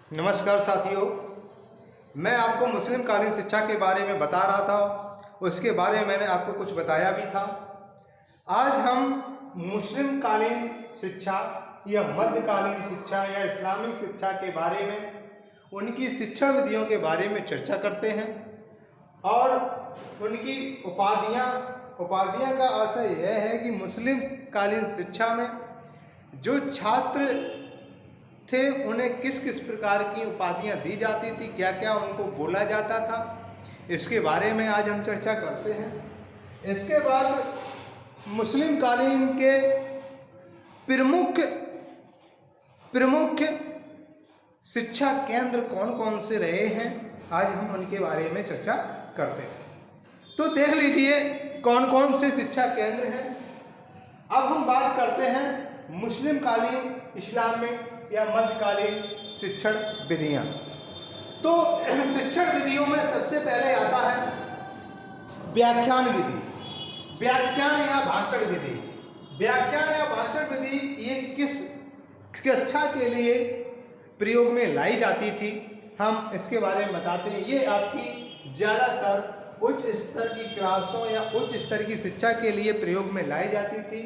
नमस्कार साथियों, मैं आपको मुस्लिम कालीन शिक्षा के बारे में बता रहा था। उसके बारे में मैंने आपको कुछ बताया भी था। आज हम मुस्लिम कालीन शिक्षा या मध्यकालीन शिक्षा या इस्लामिक शिक्षा के बारे में, उनकी शिक्षा विधियों के बारे में चर्चा करते हैं और उनकी उपाधियाँ का आशय यह है कि मुस्लिम कालीन शिक्षा में जो छात्र थे उन्हें किस किस प्रकार की उपाधियाँ दी जाती थी, क्या क्या उनको बोला जाता था, इसके बारे में आज हम चर्चा करते हैं। इसके बाद मुस्लिम कालीन के प्रमुख शिक्षा केंद्र कौन कौन से रहे हैं, आज हम उनके बारे में चर्चा करते हैं। तो देख लीजिए कौन कौन से शिक्षा केंद्र हैं। अब हम बात करते हैं मुस्लिम कालीन, इस्लामिक या मध्यकालीन शिक्षण विधियां। तो शिक्षण विधियों में सबसे पहले आता है व्याख्यान विधि, व्याख्यान या भाषण विधि। व्याख्यान या भाषण विधि ये किस कक्षा के लिए प्रयोग में लाई जाती थी, हम इसके बारे में बताते हैं। ये आपकी ज़्यादातर उच्च स्तर की क्लासों या उच्च स्तर की शिक्षा के लिए प्रयोग में लाई जाती थी,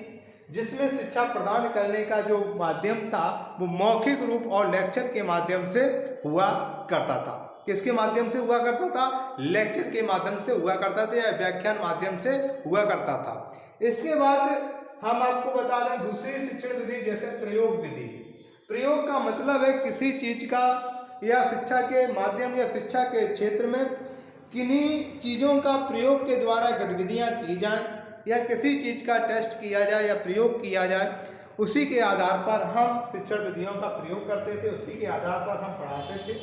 जिसमें शिक्षा प्रदान करने का जो माध्यम था वो मौखिक रूप और लेक्चर के माध्यम से हुआ करता था। किसके माध्यम से हुआ करता था? लेक्चर के माध्यम से हुआ करता था या व्याख्यान माध्यम से हुआ करता था। इसके बाद हम आपको बता दें दूसरी शिक्षण विधि जैसे प्रयोग विधि। प्रयोग का मतलब है किसी चीज का या शिक्षा के माध्यम या शिक्षा के क्षेत्र में किन्हीं चीज़ों का प्रयोग के द्वारा गतिविधियाँ की जाएं या किसी चीज़ का टेस्ट किया जाए या प्रयोग किया जाए, उसी के आधार पर हम शिक्षण विधियों का प्रयोग करते थे, उसी के आधार पर हम पढ़ाते थे।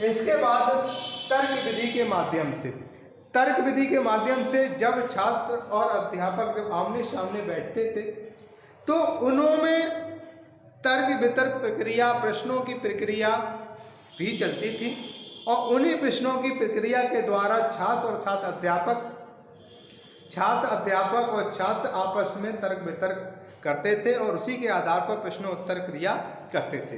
इसके बाद तर्क विधि के माध्यम से, तर्क विधि के माध्यम से जब छात्र और अध्यापक जब आमने सामने बैठते थे तो उनमें तर्क वितर्क प्रक्रिया, प्रश्नों की प्रक्रिया भी चलती थी और उन्हीं प्रश्नों की प्रक्रिया के द्वारा छात्र अध्यापक और छात्र आपस में तर्क वितर्क करते थे और उसी के आधार पर प्रश्नोत्तर क्रिया करते थे।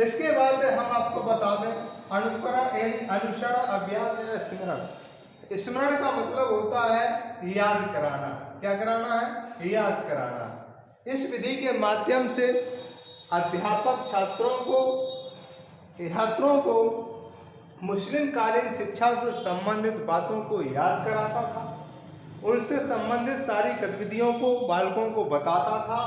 इसके बाद हम आपको बता दें अनुकरण यानी अनुसरण, अभ्यास या स्मरण। स्मरण का मतलब होता है याद कराना। क्या कराना है? याद कराना। इस विधि के माध्यम से अध्यापक छात्रों को मुस्लिम कालीन शिक्षा से संबंधित बातों को याद कराता था, उनसे संबंधित सारी गतिविधियों को बालकों को बताता था,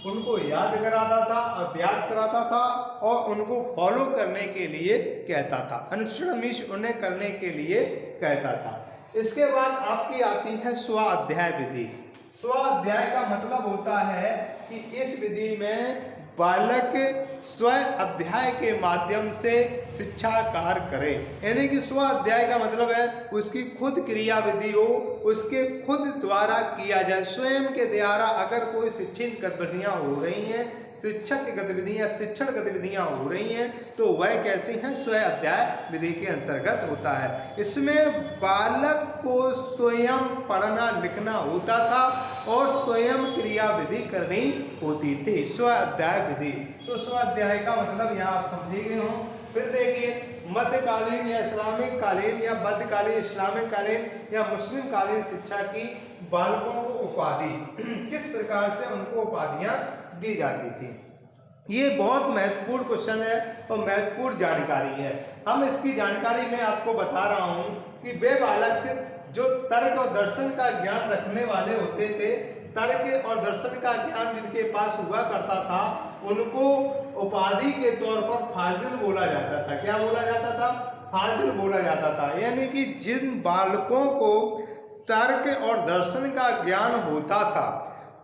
उनको याद कराता था, अभ्यास कराता था और उनको फॉलो करने के लिए कहता था, अनुश्रमिश उन्हें करने के लिए कहता था। इसके बाद आपकी आती है स्वाध्याय विधि। स्वाध्याय का मतलब होता है कि इस विधि में बालक स्व अध्याय के माध्यम से शिक्षा कार्य करे, यानी कि स्व अध्याय का मतलब है उसकी खुद क्रिया विधि हो, उसके खुद द्वारा किया जाए, स्वयं के द्वारा। अगर कोई शिक्षित गतिविधियां हो रही हैं, शिक्षक गतिविधियां, शिक्षण गतिविधियां हो रही हैं, तो वह कैसी हैं? स्व अध्याय विधि के अंतर्गत होता है। इसमें बालक को स्वयं पढ़ना लिखना होता था और स्वयं क्रिया विधि करनी होती थी, स्व अध्याय विधि। तो स्व अध्याय का मतलब यहाँ आप समझे गए हों। फिर देखिए मध्यकालीन या इस्लामिक कालीन या मध्यकालीन इस्लामिक कालीन या मुस्लिम कालीन शिक्षा की बालकों को उपाधि किस प्रकार से उनको उपाधियां दी जाती थी, ये बहुत महत्वपूर्ण क्वेश्चन है और महत्वपूर्ण जानकारी है। हम इसकी जानकारी मैं आपको बता रहा हूँ कि वे बालक जो तर्क और दर्शन का ज्ञान रखने वाले होते थे, तर्क और दर्शन का ज्ञान जिनके पास हुआ करता था, उनको उपाधि के तौर पर फाजिल बोला जाता था। क्या बोला जाता था? फाजिल बोला जाता था। यानी कि जिन बालकों को तर्क और दर्शन का ज्ञान होता था,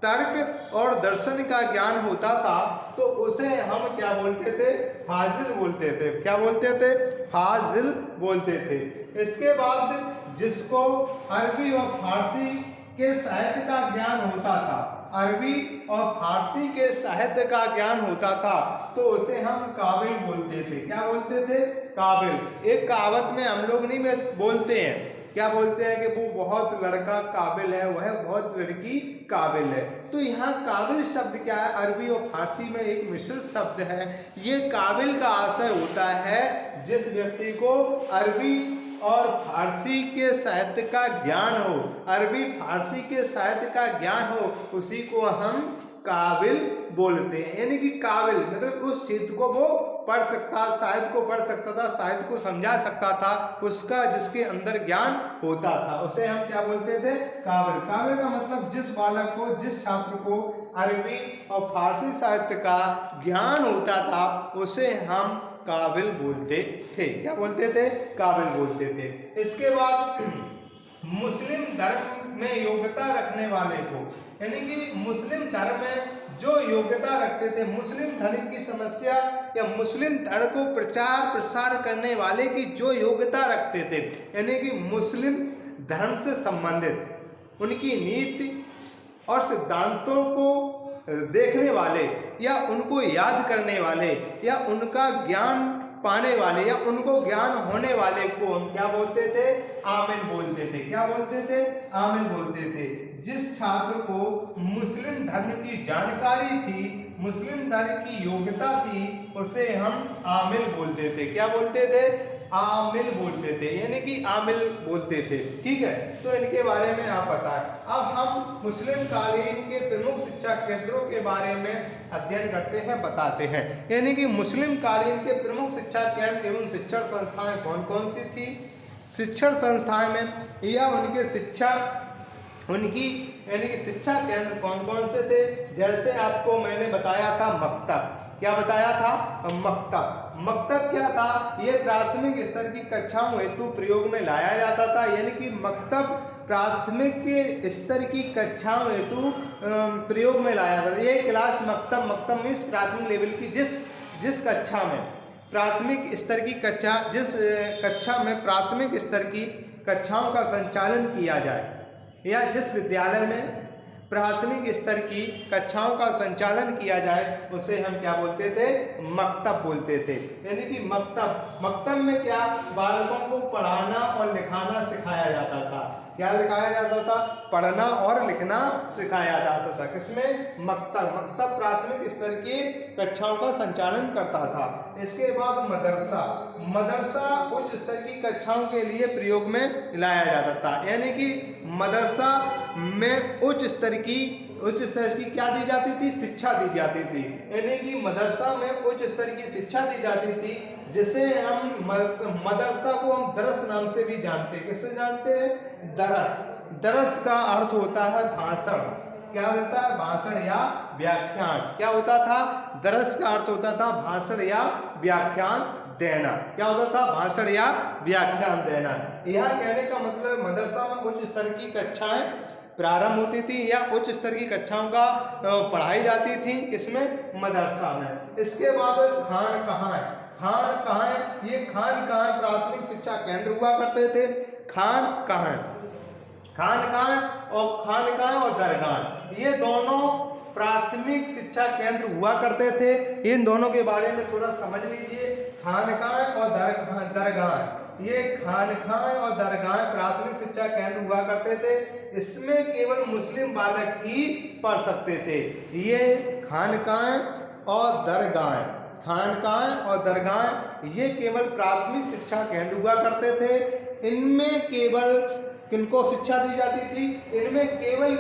तर्क और दर्शन का ज्ञान होता था, तो उसे हम क्या बोलते थे? फाजिल बोलते थे। क्या बोलते थे? फाजिल बोलते थे। इसके बाद जिसको अरबी और फारसी के साहित्य का ज्ञान होता था, अरबी और फारसी के साहित्य का ज्ञान होता था, तो उसे हम काबिल बोलते थे। क्या बोलते थे? काबिल। एक कहावत में हम लोग नहीं बोलते हैं क्या बोलते हैं कि वो बहुत लड़का काबिल है, वह बहुत लड़की काबिल है। तो यहाँ काबिल शब्द क्या है, अरबी और फारसी में एक मिश्रित शब्द है। ये काबिल का आशय होता है जिस व्यक्ति को अरबी और फारसी के साहित्य का ज्ञान हो, अरबी फारसी के साहित्य का ज्ञान हो, उसी को हम काबिल बोलते हैं। यानी कि काबिल मतलब उस क्षेत्र को वो पढ़ सकता, साहित्य को पढ़ सकता था, साहित्य को समझा सकता था, उसका जिसके अंदर ज्ञान होता था, उसे हम क्या बोलते थे, काबिल। काबिल का मतलब जिस बालक को, जिस छात्र को अरबी और फारसी साहित्य का ज्ञान होता था, उसे हम काबिल बोलते थे। क्या बोलते थे, काबिल बोलते थे। इसके बाद मुस्लिम धर्म में योग्यता रखने वाले को, यानी कि मुस्लिम धर्म में जो योग्यता रखते थे, मुस्लिम धर्म की समस्या या मुस्लिम धर्म को प्रचार प्रसार करने वाले की जो योग्यता रखते थे, यानी कि मुस्लिम धर्म से संबंधित उनकी नीति और सिद्धांतों को देखने वाले या उनको याद करने वाले या उनका ज्ञान पाने वाले या उनको ज्ञान होने वाले को हम क्या बोलते थे, आमिल बोलते थे। क्या बोलते थे, आमिल बोलते थे। जिस छात्र को मुस्लिम धर्म की जानकारी थी, मुस्लिम धर्म की योग्यता थी, उसे हम आमिल बोलते थे। क्या बोलते थे, आमिल बोलते थे, यानी कि आमिल बोलते थे। ठीक है, तो इनके बारे में आप बताएं। अब हम मुस्लिम कालीन के प्रमुख शिक्षा केंद्रों के बारे में अध्ययन करते हैं, बताते हैं। यानी कि मुस्लिम कालीन के प्रमुख शिक्षा केंद्र एवं शिक्षण संस्थाएं कौन कौन सी थी। शिक्षण संस्थाएं में या उनके शिक्षा, उनकी यानी कि शिक्षा केंद्र कौन कौन से थे। जैसे आपको मैंने बताया था मकतब, क्या बताया था, मकतब। मकतब क्या था, यह प्राथमिक स्तर की कक्षाओं हेतु प्रयोग में लाया जाता था। यानी कि मकतब प्राथमिक स्तर की कक्षाओं हेतु प्रयोग में लाया जाता था। ये क्लास मकतब, मकतब में इस प्राथमिक लेवल की जिस कक्षा में प्राथमिक स्तर की कक्षा, जिस कक्षा में प्राथमिक स्तर की कक्षाओं का संचालन किया जाए या जिस विद्यालय में प्राथमिक स्तर की कक्षाओं का संचालन किया जाए, उसे हम क्या बोलते थे, मकतब बोलते थे। यानी कि मकतब में क्या, बालकों को पढ़ाना और लिखाना सिखाया जाता था। क्या सिखाया जाता था, पढ़ना और लिखना सिखाया जाता था। किसमें, मकतब प्राथमिक स्तर की कक्षाओं का संचालन करता था। इसके बाद मदरसा उच्च स्तर की कक्षाओं के लिए प्रयोग में लाया जाता था। यानी कि मदरसा में उच्च स्तर की क्या दी जाती थी, शिक्षा दी जाती थी। यानी कि मदरसा में उच्च स्तर की शिक्षा दी जाती थी, जिसे हम मदरसा को हम दरस नाम से भी जानते हैं। किससे जानते हैं, दरस का अर्थ होता है भाषण। क्या होता है, भाषण या व्याख्यान। क्या होता था, दरस का अर्थ होता था भाषण या व्याख्यान देना। क्या होता था, भाषण या व्याख्यान देना। यह कहने का मतलब मदरसा में उच्च स्तर की कक्षाएं प्रारंभ होती थी या उच्च स्तर की कक्षाओं का पढ़ाई जाती थी, इसमें मदरसा में। इसके बाद खानकाह, ये खानकाह प्राथमिक शिक्षा केंद्र हुआ करते थे। खानकाह और दरगाह, ये दोनों प्राथमिक शिक्षा केंद्र हुआ करते थे। इन दोनों के बारे में थोड़ा समझ लीजिए। खानकाह और दरगाह, ये खानकाह और दरगाह प्राथमिक शिक्षा केंद्र हुआ करते थे। इसमें केवल मुस्लिम बालक ही पढ़ सकते थे। ये खानकाह और दरगाह ये केवल प्राथमिक शिक्षा केंद्र हुआ करते थे। इनमें केवल किनको शिक्षा दी जाती थी, इनमें केवल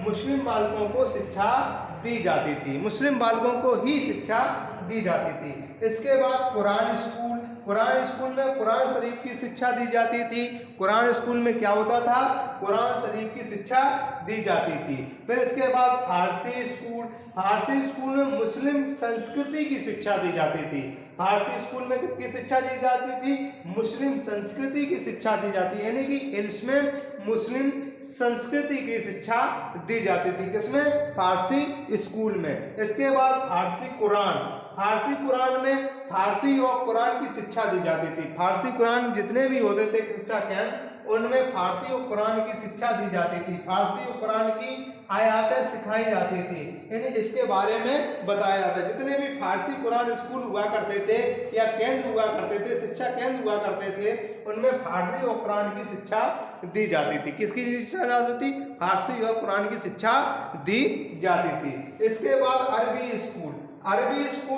मुस्लिम बालकों को शिक्षा दी जाती थी, मुस्लिम बालकों को ही शिक्षा दी जाती थी। इसके बाद कुरान स्कूल में कुरान शरीफ की शिक्षा दी जाती थी। कुरान स्कूल में क्या होता था, कुरान शरीफ की शिक्षा दी जाती थी। फिर इसके बाद फारसी स्कूल में मुस्लिम संस्कृति की शिक्षा दी जाती थी। फारसी स्कूल में किसकी शिक्षा दी जाती थी, मुस्लिम संस्कृति की शिक्षा दी जाती, यानी कि इसमें मुस्लिम संस्कृति की शिक्षा दी जाती थी। किसमें, फारसी स्कूल में। इसके बाद फारसी कुरान में फारसी और कुरान की शिक्षा दी जाती थी। फारसी कुरान जितने भी होते थे शिक्षा केंद्र, उनमें फारसी और कुरान की शिक्षा दी जाती थी। फारसी और कुरान की आयातें सिखाई जाती थी, यानी इसके बारे में बताया जाता है। जितने भी फारसी कुरान स्कूल हुआ करते थे या केंद्र हुआ करते थे, शिक्षा केंद्र हुआ करते थे, उनमें फारसी और कुरान की शिक्षा दी जाती थी। किसकी शिक्षा जाती थी? फारसी और कुरान की शिक्षा दी जाती थी। इसके बाद अरबी स्कूल,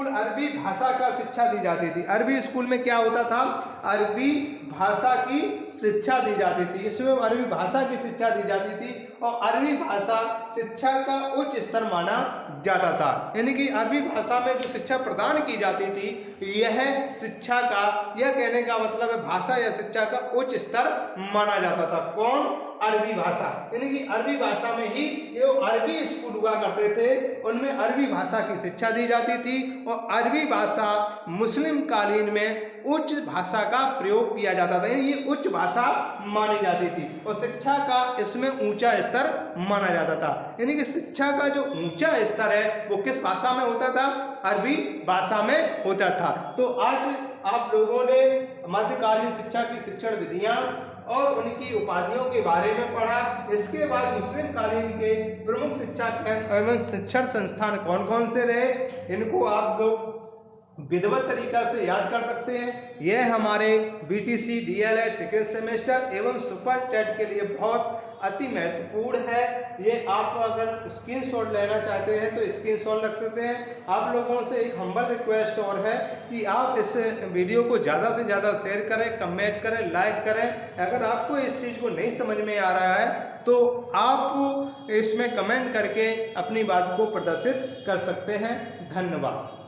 अरबी भाषा का शिक्षा दी जाती थी। अरबी स्कूल में क्या होता था? अरबी भाषा की शिक्षा दी जाती थी। इसमें अरबी भाषा की शिक्षा दी जाती थी और अरबी भाषा शिक्षा का उच्च स्तर माना जाता था। यानी कि अरबी भाषा में जो शिक्षा प्रदान की जाती थी, यह शिक्षा का, यह कहने का मतलब है भाषा या शिक्षा का उच्च स्तर माना जाता था। कौन? अरबी भाषा। यानी कि अरबी भाषा में ही ये अरबी स्कूल हुआ करते थे, उनमें अरबी भाषा की शिक्षा दी जाती थी और अरबी भाषा मुस्लिम कालीन में उच्च भाषा का प्रयोग किया जाता था। ये उच्च भाषा मानी जाती थी और शिक्षा का इसमें ऊंचा स्तर माना जाता था। यानी कि शिक्षा का जो ऊंचा स्तर है वो किस भाषा में होता था? अरबी भाषा में होता था। तो आज आप लोगों ने मध्यकालीन शिक्षा की शिक्षण विधियां और उनकी उपाधियों के बारे में पढ़ा। इसके बाद मुस्लिम कालीन के प्रमुख शिक्षा केंद्र एवं शिक्षण संस्थान कौन कौन से रहे, इनको आप लोग विधिवत तरीका से याद कर सकते हैं। यह हमारे बीटीसी, डीएलएड सेकेंड सेमेस्टर एवं सुपर टेट के लिए बहुत अति महत्वपूर्ण है। ये आप अगर स्क्रीनशॉट लेना चाहते हैं तो स्क्रीनशॉट रख सकते हैं। आप लोगों से एक हम्बल रिक्वेस्ट और है कि आप इस वीडियो को ज़्यादा से ज़्यादा शेयर करें, कमेंट करें, लाइक करें। अगर आपको इस चीज़ को नहीं समझ में आ रहा है तो आप इसमें कमेंट करके अपनी बात को प्रदर्शित कर सकते हैं। धन्यवाद।